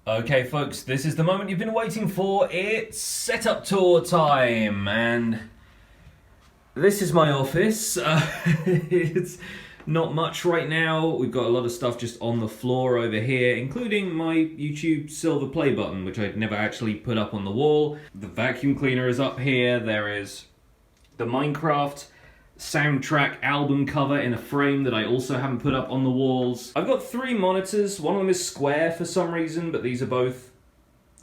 Okay folks, this is the moment you've been waiting for. It's setup tour time, and this is my office. It's not much right now. We've got a lot of stuff just on the floor over here, including my YouTube silver play button, which I'd never actually put up on the wall. The vacuum cleaner is up here. There is the Minecraft soundtrack album cover in a frame that I also haven't put up on the walls. I've got 3 monitors. One of them is square for some reason, but these are both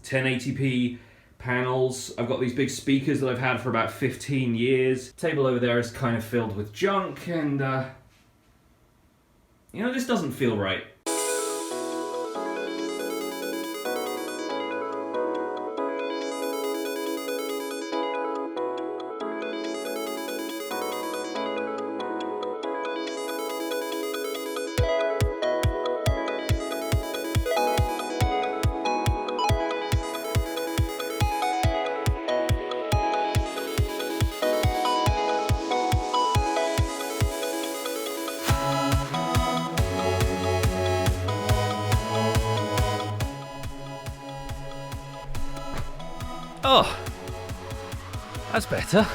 1080p panels. I've got these big speakers that I've had for about 15 years. The table over there is kind of filled with junk, and it just doesn't feel right. Oh, that's better.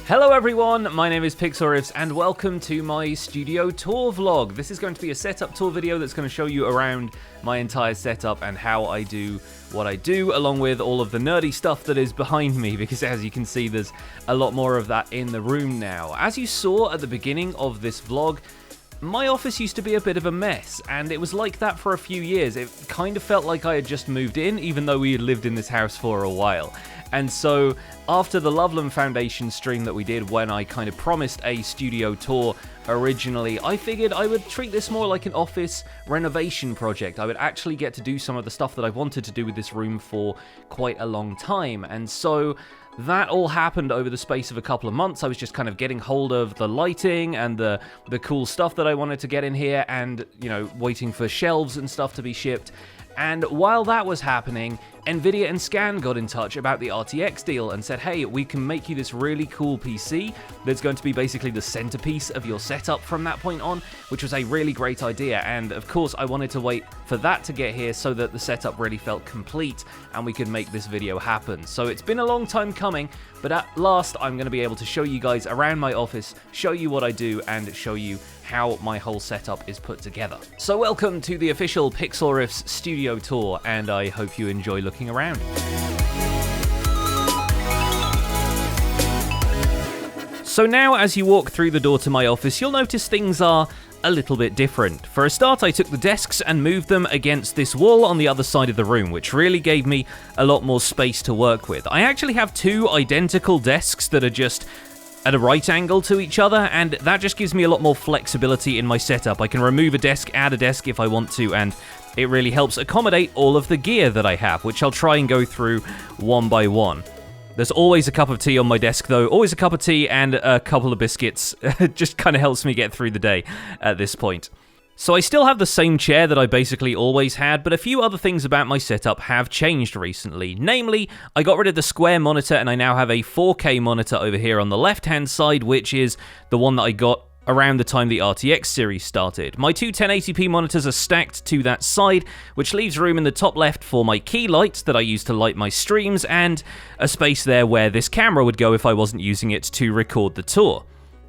Hello everyone, my name is Pixlriffs and welcome to my studio tour vlog. This is going to be a setup tour video that's going to show you around my entire setup and how I do what I do, along with all of the nerdy stuff that is behind me, because as you can see there's a lot more of that in the room now. As you saw at the beginning of this vlog, my office used to be a bit of a mess, and it was like that for a few years. It kind of felt like I had just moved in, even though we had lived in this house for a while. And so, after the Loveland Foundation stream that we did when I kind of promised a studio tour originally, I figured I would treat this more like an office renovation project. I would actually get to do some of the stuff that I wanted to do with this room for quite a long time. And so, that all happened over the space of a couple of months. I was just kind of getting hold of the lighting and the cool stuff that I wanted to get in here, and, waiting for shelves and stuff to be shipped. And while that was happening, Nvidia and Scan got in touch about the RTX deal and said, hey, we can make you this really cool PC that's going to be basically the centerpiece of your setup from that point on, which was a really great idea. And of course, I wanted to wait for that to get here so that the setup really felt complete and we could make this video happen. So it's been a long time coming, but at last I'm going to be able to show you guys around my office, show you what I do, and show you how my whole setup is put together. So welcome to the official Pixlriffs studio tour, and I hope you enjoy looking around. So now as you walk through the door to my office, you'll notice things are a little bit different. For a start, I took the desks and moved them against this wall on the other side of the room, which really gave me a lot more space to work with. I actually have 2 identical desks that are just at a right angle to each other, and that just gives me a lot more flexibility in my setup. I can remove a desk, add a desk if I want to, and it really helps accommodate all of the gear that I have, which I'll try and go through one by one. There's always a cup of tea on my desk though, always a cup of tea and a couple of biscuits. It just kind of helps me get through the day at this point. So I still have the same chair that I basically always had, but a few other things about my setup have changed recently. Namely, I got rid of the square monitor and I now have a 4K monitor over here on the left-hand side, which is the one that I got around the time the RTX series started. My 2 1080p monitors are stacked to that side, which leaves room in the top left for my key light that I use to light my streams, and a space there where this camera would go if I wasn't using it to record the tour.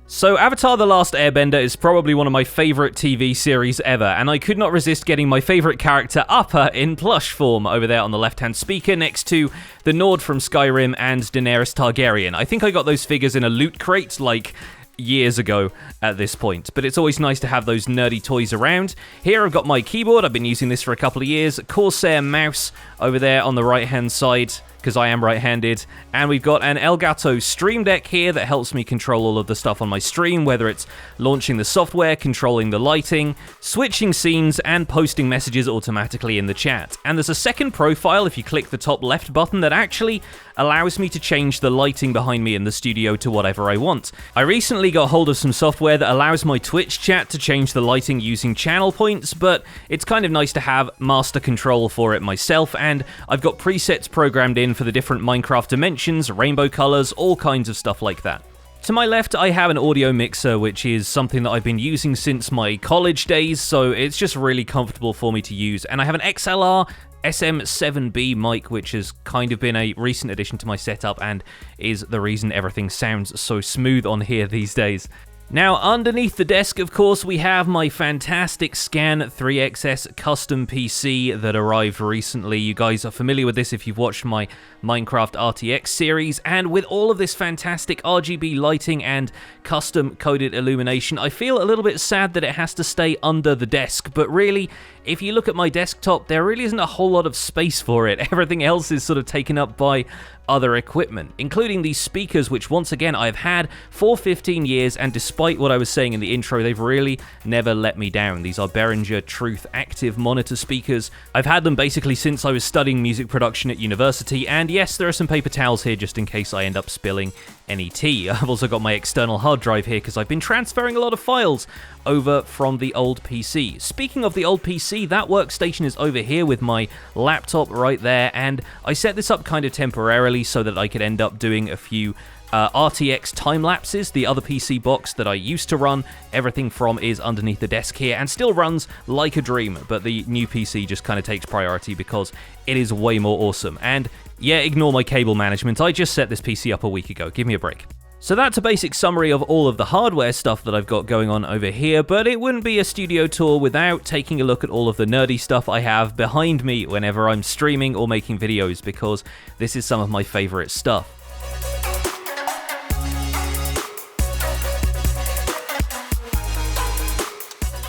So Avatar: The Last Airbender is probably one of my favourite TV series ever, and I could not resist getting my favourite character Appa in plush form over there on the left-hand speaker next to the Nord from Skyrim and Daenerys Targaryen. I think I got those figures in a loot crate like years ago at this point, but it's always nice to have those nerdy toys around. Here I've got my keyboard. I've been using this for a couple of years. Corsair mouse over there on the right-hand side. because I am right-handed, and we've got an Elgato Stream Deck here that helps me control all of the stuff on my stream, whether it's launching the software, controlling the lighting, switching scenes, and posting messages automatically in the chat. And there's a second profile, if you click the top left button, that actually allows me to change the lighting behind me in the studio to whatever I want. I recently got hold of some software that allows my Twitch chat to change the lighting using channel points, but it's kind of nice to have master control for it myself, and I've got presets programmed in for the different Minecraft dimensions, rainbow colors, all kinds of stuff like that. To my left, I have an audio mixer, which is something that I've been using since my college days, so it's just really comfortable for me to use. And I have an XLR SM7B mic, which has kind of been a recent addition to my setup and is the reason everything sounds so smooth on here these days. Now, underneath the desk, of course, we have my fantastic Scan 3XS custom PC that arrived recently. You guys are familiar with this if you've watched my Minecraft RTX series, and with all of this fantastic RGB lighting and custom coded illumination, I feel a little bit sad that it has to stay under the desk, but really, if you look at my desktop, there really isn't a whole lot of space for it. Everything else is sort of taken up by other equipment, including these speakers, which once again I've had for 15 years, and despite what I was saying in the intro, they've really never let me down. These are Behringer Truth Active Monitor speakers. I've had them basically since I was studying music production at university, and yes, there are some paper towels here just in case I end up spilling any tea. I've also got my external hard drive here because I've been transferring a lot of files over from the old PC. Speaking of the old PC, that workstation is over here with my laptop right there, and I set this up kind of temporarily so that I could end up doing a few RTX time lapses. The other PC box that I used to run everything from is underneath the desk here and still runs like a dream, but the new PC just kind of takes priority because it is way more awesome. And yeah, ignore my cable management, I just set this PC up a week ago, give me a break. So that's a basic summary of all of the hardware stuff that I've got going on over here, but it wouldn't be a studio tour without taking a look at all of the nerdy stuff I have behind me whenever I'm streaming or making videos, because this is some of my favorite stuff.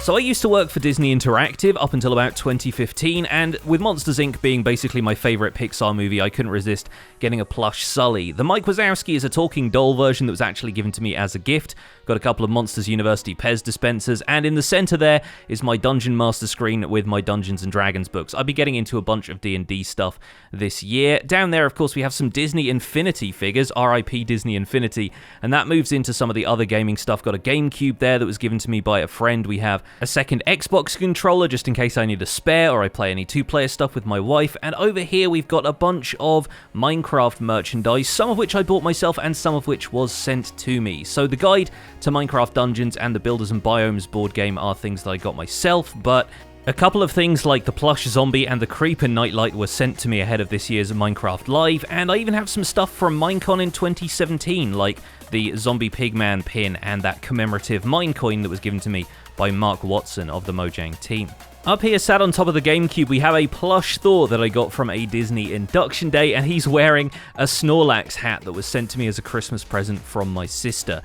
So I used to work for Disney Interactive up until about 2015, and with Monsters, Inc. being basically my favorite Pixar movie, I couldn't resist getting a plush Sully. The Mike Wazowski is a talking doll version that was actually given to me as a gift. Got a couple of Monsters University Pez dispensers, and in the center there is my Dungeon Master screen with my Dungeons & Dragons books. I'll be getting into a bunch of D&D stuff this year. Down there, of course, we have some Disney Infinity figures, RIP Disney Infinity, and that moves into some of the other gaming stuff. Got a GameCube there that was given to me by a friend. We have a second Xbox controller just in case I need a spare or I play any two-player stuff with my wife, and over here we've got a bunch of Minecraft merchandise, some of which I bought myself and some of which was sent to me. So the guide to Minecraft Dungeons and the Builders and Biomes board game are things that I got myself, but a couple of things like the plush zombie and the creeper nightlight were sent to me ahead of this year's Minecraft Live, and I even have some stuff from Minecon in 2017, like the Zombie Pigman pin and that commemorative Minecoin that was given to me by Mark Watson of the Mojang team. Up here, sat on top of the GameCube, we have a plush Thor that I got from a Disney induction day, and he's wearing a Snorlax hat that was sent to me as a Christmas present from my sister.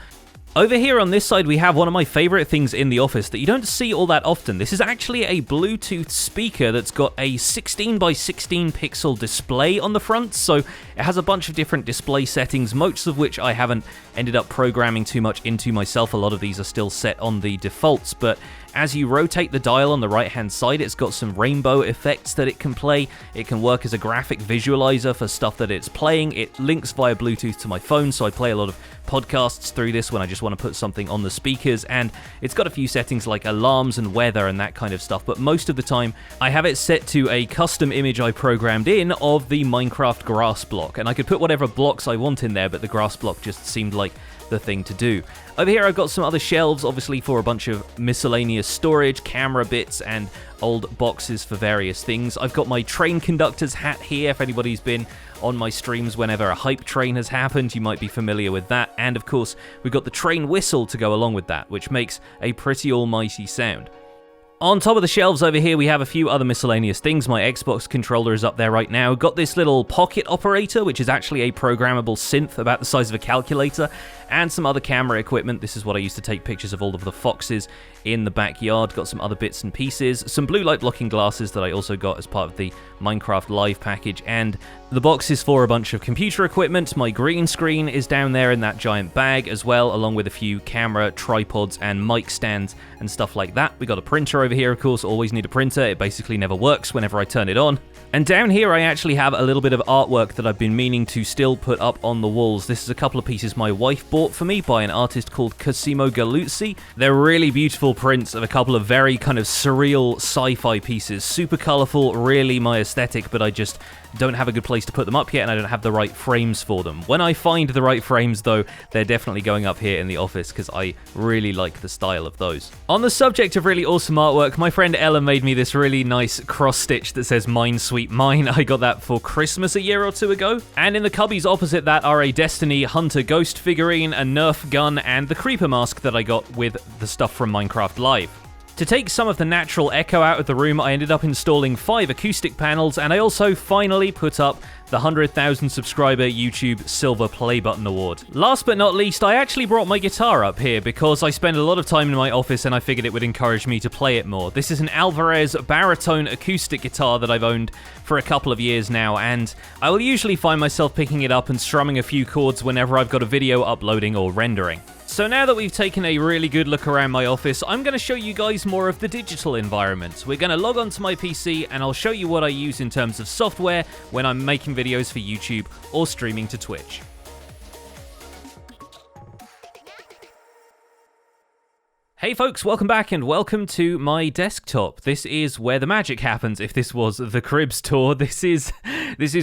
Over here on this side, we have one of my favorite things in the office that you don't see all that often. This is actually a Bluetooth speaker that's got a 16 by 16 pixel display on the front, so it has a bunch of different display settings, most of which I haven't ended up programming too much into myself. A lot of these are still set on the defaults, but as you rotate the dial on the right-hand side, it's got some rainbow effects that it can play. It can work as a graphic visualizer for stuff that it's playing. It links via Bluetooth to my phone, so I play a lot of podcasts through this when I just want to put something on the speakers, and it's got a few settings like alarms and weather and that kind of stuff, but most of the time I have it set to a custom image I programmed in of the Minecraft grass block, and I could put whatever blocks I want in there, but the grass block just seemed like the thing to do. Over here I've got some other shelves, obviously for a bunch of miscellaneous storage, camera bits, and old boxes for various things. I've got my train conductor's hat here. If anybody's been on my streams whenever a hype train has happened, you might be familiar with that. And of course, we've got the train whistle to go along with that, which makes a pretty almighty sound. On top of the shelves over here, we have a few other miscellaneous things. My Xbox controller is up there right now. Got this little pocket operator, which is actually a programmable synth about the size of a calculator, and some other camera equipment. This is what I used to take pictures of all of the foxes in the backyard. Got some other bits and pieces. Some blue light blocking glasses that I also got as part of the Minecraft Live package, and The box is for a bunch of computer equipment. My green screen is down there in that giant bag as well, along with a few camera, tripods, and mic stands and stuff like that. We got a printer over here, of course, always need a printer. It basically never works whenever I turn it on. And down here I actually have a little bit of artwork that I've been meaning to still put up on the walls. This is a couple of pieces my wife bought for me by an artist called Cosimo Galuzzi. They're really beautiful prints of a couple of very kind of surreal sci-fi pieces. Super colourful, really my aesthetic, but I just don't have a good place to put them up yet, and I don't have the right frames for them. When I find the right frames, though, they're definitely going up here in the office because I really like the style of those. On the subject of really awesome artwork, my friend Ella made me this really nice cross-stitch that says Mine Sweet Mine. I got that for Christmas a year or two ago. And in the cubbies opposite that are a Destiny Hunter Ghost figurine, a Nerf gun, and the Creeper mask that I got with the stuff from Minecraft Live. To take some of the natural echo out of the room, I ended up installing 5 acoustic panels, and I also finally put up the 100,000 subscriber YouTube Silver Play Button Award. Last but not least, I actually brought my guitar up here because I spend a lot of time in my office and I figured it would encourage me to play it more. This is an Alvarez Baritone acoustic guitar that I've owned for a couple of years now, and I will usually find myself picking it up and strumming a few chords whenever I've got a video uploading or rendering. So now that we've taken a really good look around my office, I'm going to show you guys more of the digital environment. We're going to log onto my PC and I'll show you what I use in terms of software when I'm making videos for YouTube or streaming to Twitch. Hey folks, welcome back and welcome to my desktop. This is where the magic happens. If this was the Cribs tour, this is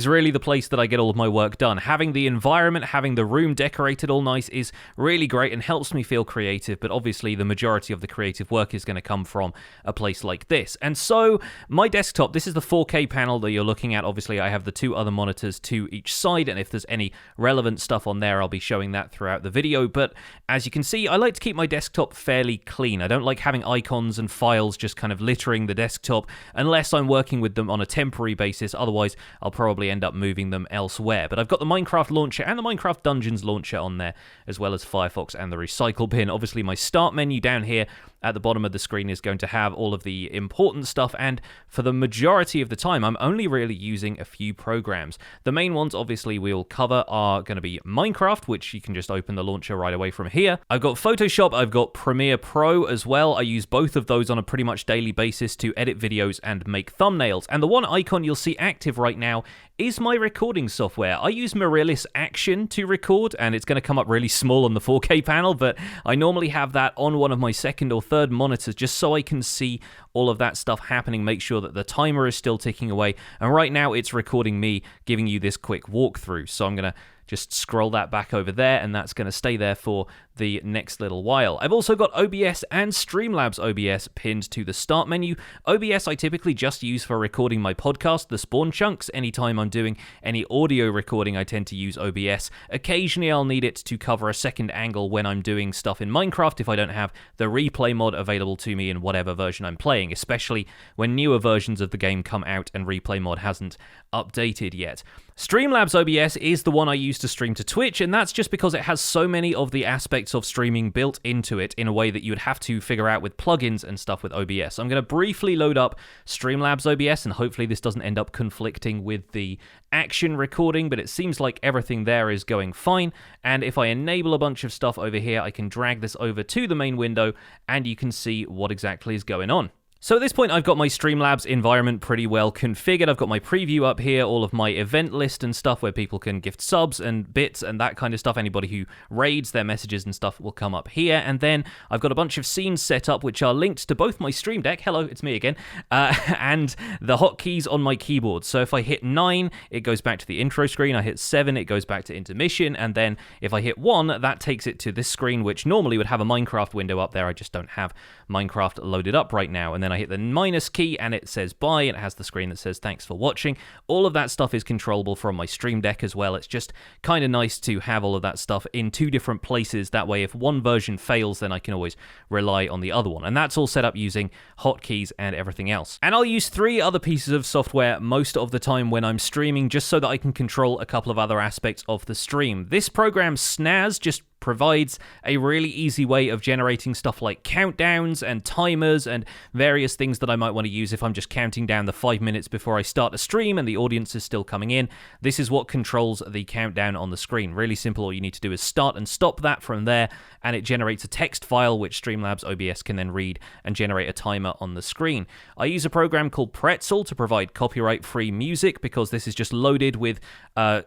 really the place that I get all of my work done. Having the environment, having the room decorated all nice is really great and helps me feel creative, but obviously the majority of the creative work is going to come from a place like this. And so my desktop, this is the 4K panel that you're looking at. Obviously I have the 2 other monitors to each side, and if there's any relevant stuff on there, I'll be showing that throughout the video. But as you can see, I like to keep my desktop fairly clean. I don't like having icons and files just kind of littering the desktop unless I'm working with them on a temporary basis. Otherwise, I'll probably end up moving them elsewhere. But I've got the Minecraft launcher and the Minecraft Dungeons launcher on there, as well as Firefox and the recycle bin. Obviously, my start menu down here at the bottom of the screen is going to have all of the important stuff, and for the majority of the time, I'm only really using a few programs. The main ones, obviously, we'll cover are going to be Minecraft, which you can just open the launcher right away from here. I've got Photoshop, I've got Premiere Pro as well. I use both of those on a pretty much daily basis to edit videos and make thumbnails, and the one icon you'll see active right now is my recording software. I use Mirrorless Action to record, and it's going to come up really small on the 4K panel, but I normally have that on one of my second or third monitors just so I can see all of that stuff happening, make sure that the timer is still ticking away, and right now it's recording me giving you this quick walkthrough. So I'm going to just scroll that back over there, and that's going to stay there for the next little while. I've also got OBS and Streamlabs OBS pinned to the start menu. OBS I typically just use for recording my podcast, the spawn chunks. Anytime I'm doing any audio recording, I tend to use OBS. Occasionally I'll need it to cover a second angle when I'm doing stuff in Minecraft if I don't have the replay mod available to me in whatever version I'm playing, especially when newer versions of the game come out and replay mod hasn't updated yet. Streamlabs OBS is the one I use to stream to Twitch, and that's just because it has so many of the aspects of streaming built into it in a way that you would have to figure out with plugins and stuff with OBS. I'm going to briefly load up Streamlabs OBS, and hopefully this doesn't end up conflicting with the action recording, but it seems like everything there is going fine. And if I enable a bunch of stuff over here, I can drag this over to the main window, and you can see what exactly is going on. So at this point, I've got my Streamlabs environment pretty well configured. I've got my preview up here, all of my event list and stuff where people can gift subs and bits and that kind of stuff. Anybody who raids, their messages and stuff will come up here. And then I've got a bunch of scenes set up which are linked to both my Stream Deck, hello, it's me again, and the hotkeys on my keyboard. So if I hit 9, it goes back to the intro screen. I hit 7, it goes back to intermission. And then if I hit 1, that takes it to this screen, which normally would have a Minecraft window up there. I just don't have Minecraft loaded up right now. And then I hit the minus key and it says bye, and it has the screen that says thanks for watching. All of that stuff is controllable from my Stream Deck as well. It's just kind of nice to have all of that stuff in 2 different places. That way if one version fails, then I can always rely on the other one. And that's all set up using hotkeys and everything else. And I'll use 3 other pieces of software most of the time when I'm streaming, just so that I can control a couple of other aspects of the stream. This program Snaz just provides a really easy way of generating stuff like countdowns and timers and various things that I might want to use if I'm just counting down the 5 minutes before I start a stream and the audience is still coming in. This is what controls the countdown on the screen. Really simple. All you need to do is start and stop that from there, and it generates a text file which Streamlabs OBS can then read and generate a timer on the screen. I use a program called Pretzel to provide copyright-free music because this is just loaded with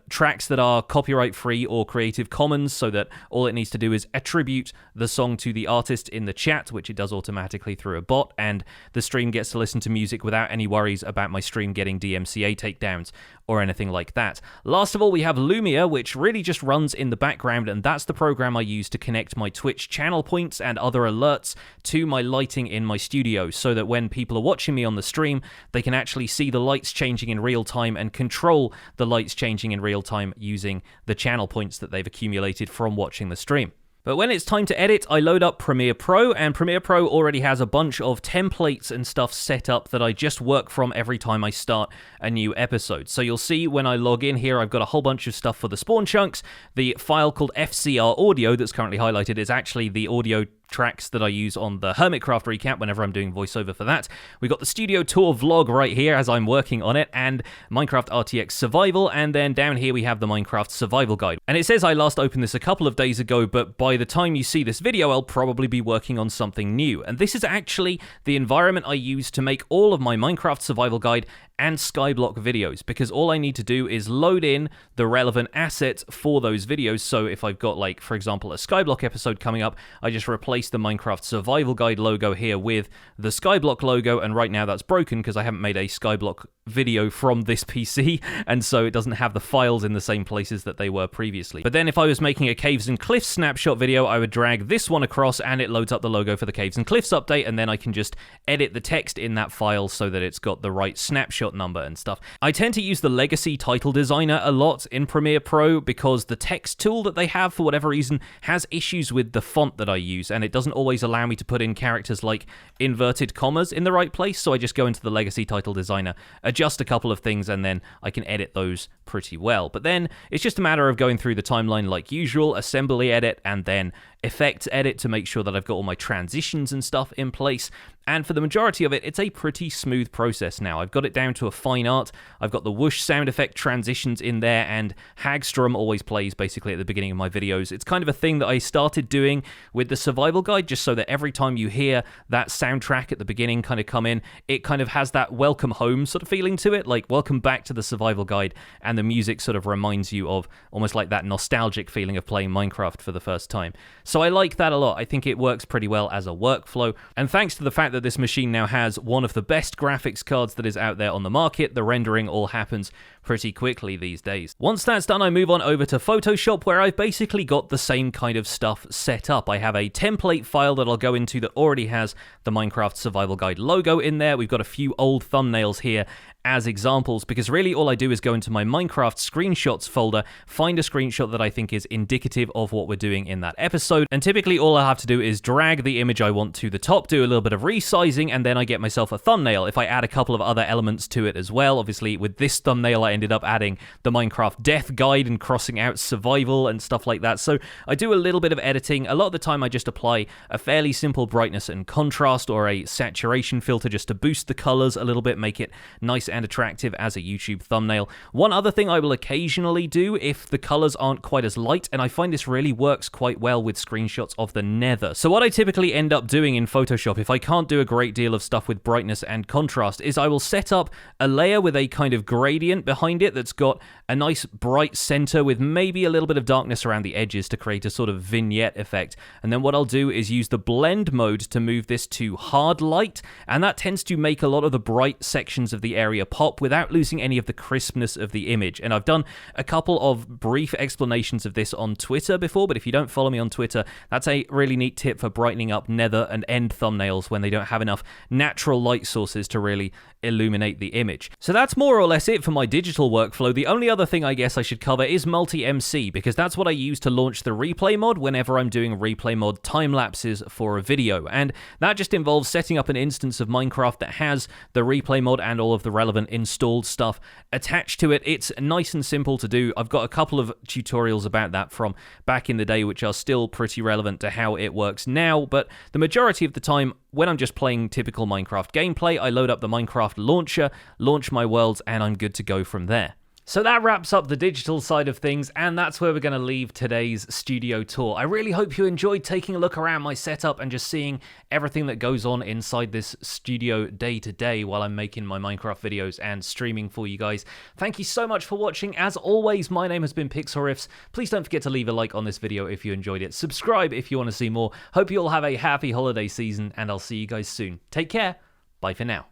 tracks that are copyright-free or Creative Commons, so that all it needs to do is attribute the song to the artist in the chat, which it does automatically through a bot, and the stream gets to listen to music without any worries about my stream getting DMCA takedowns or anything like that. Last of all, we have Lumia, which really just runs in the background, and that's the program I use to connect my Twitch channel points and other alerts to my lighting in my studio, so that when people are watching me on the stream, they can actually see the lights changing in real time and control the lights changing in real time using the channel points that they've accumulated from watching the stream. But when it's time to edit, I load up Premiere Pro, and Premiere Pro already has a bunch of templates and stuff set up that I just work from every time I start a new episode. So you'll see when I log in here, I've got a whole bunch of stuff for the spawn chunks. The file called FCR Audio that's currently highlighted is actually the audio tracks that I use on the Hermitcraft recap whenever I'm doing voiceover for that. We got the studio tour vlog right here as I'm working on it, and Minecraft RTX Survival, and then down here we have the Minecraft Survival Guide. And it says I last opened this a couple of days ago, but by the time you see this video, I'll probably be working on something new. And this is actually the environment I use to make all of my Minecraft Survival Guide and Skyblock videos, because all I need to do is load in the relevant assets for those videos. So if I've got, like, for example, a Skyblock episode coming up, I just replace the Minecraft Survival Guide logo here with the Skyblock logo, and right now that's broken because I haven't made a Skyblock video from this PC, and so it doesn't have the files in the same places that they were previously. But then if I was making a Caves and Cliffs snapshot video, I would drag this one across and it loads up the logo for the Caves and Cliffs update, and then I can just edit the text in that file so that it's got the right snapshot number and stuff. I tend to use the legacy title designer a lot in Premiere Pro because the text tool that they have, for whatever reason, has issues with the font that I use, and it doesn't always allow me to put in characters like inverted commas in the right place, so I just go into the legacy title designer, adjust a couple of things, and then I can edit those pretty well. But then it's just a matter of going through the timeline like usual, assembly edit, and then effects edit to make sure that I've got all my transitions and stuff in place. And for the majority of it, it's a pretty smooth process now. I've got it down to a fine art. I've got the whoosh sound effect transitions in there, and Hagstrom always plays basically at the beginning of my videos. It's kind of a thing that I started doing with the Survival Guide, just so that every time you hear that soundtrack at the beginning kind of come in, it kind of has that welcome home sort of feeling to it, like welcome back to the Survival Guide, and the music sort of reminds you of almost like that nostalgic feeling of playing Minecraft for the first time. So I like that a lot. I think it works pretty well as a workflow, and thanks to the fact that this machine now has one of the best graphics cards that is out there on the market, the rendering all happens pretty quickly these days. Once that's done, I move on over to Photoshop, where I've basically got the same kind of stuff set up. I have a template file that I'll go into that already has the Minecraft Survival Guide logo in there. We've got a few old thumbnails here as examples, because really all I do is go into my Minecraft screenshots folder, find a screenshot that I think is indicative of what we're doing in that episode, and typically all I have to do is drag the image I want to the top, do a little bit of resizing, and then I get myself a thumbnail. If I add a couple of other elements to it as well, obviously with this thumbnail I ended up adding the Minecraft death guide and crossing out survival and stuff like that, so I do a little bit of editing. A lot of the time I just apply a fairly simple brightness and contrast or a saturation filter just to boost the colors a little bit, make it nice and attractive as a YouTube thumbnail. One other thing I will occasionally do if the colors aren't quite as light, and I find this really works quite well with screenshots of the Nether. So what I typically end up doing in Photoshop, if I can't do a great deal of stuff with brightness and contrast, is I will set up a layer with a kind of gradient behind it that's got a nice bright center with maybe a little bit of darkness around the edges to create a sort of vignette effect. And then what I'll do is use the blend mode to move this to hard light, and that tends to make a lot of the bright sections of the area pop without losing any of the crispness of the image. And I've done a couple of brief explanations of this on Twitter before, but if you don't follow me on Twitter, that's a really neat tip for brightening up Nether and End thumbnails when they don't have enough natural light sources to really illuminate the image. So that's more or less it for my digital workflow. The only other thing I guess I should cover is multi-MC, because that's what I use to launch the replay mod whenever I'm doing replay mod time lapses for a video, and that just involves setting up an instance of Minecraft that has the replay mod and all of the relevant relevant installed stuff attached to it. It's nice and simple to do. I've got a couple of tutorials about that from back in the day, which are still pretty relevant to how it works now, but the majority of the time, when I'm just playing typical Minecraft gameplay, I load up the Minecraft launcher, launch my worlds, and I'm good to go from there. So that wraps up the digital side of things, and that's where we're going to leave today's studio tour. I really hope you enjoyed taking a look around my setup and just seeing everything that goes on inside this studio day to day while I'm making my Minecraft videos and streaming for you guys. Thank you so much for watching. As always, my name has been Pixlriffs. Please don't forget to leave a like on this video if you enjoyed it. Subscribe if you want to see more. Hope you all have a happy holiday season, and I'll see you guys soon. Take care. Bye for now.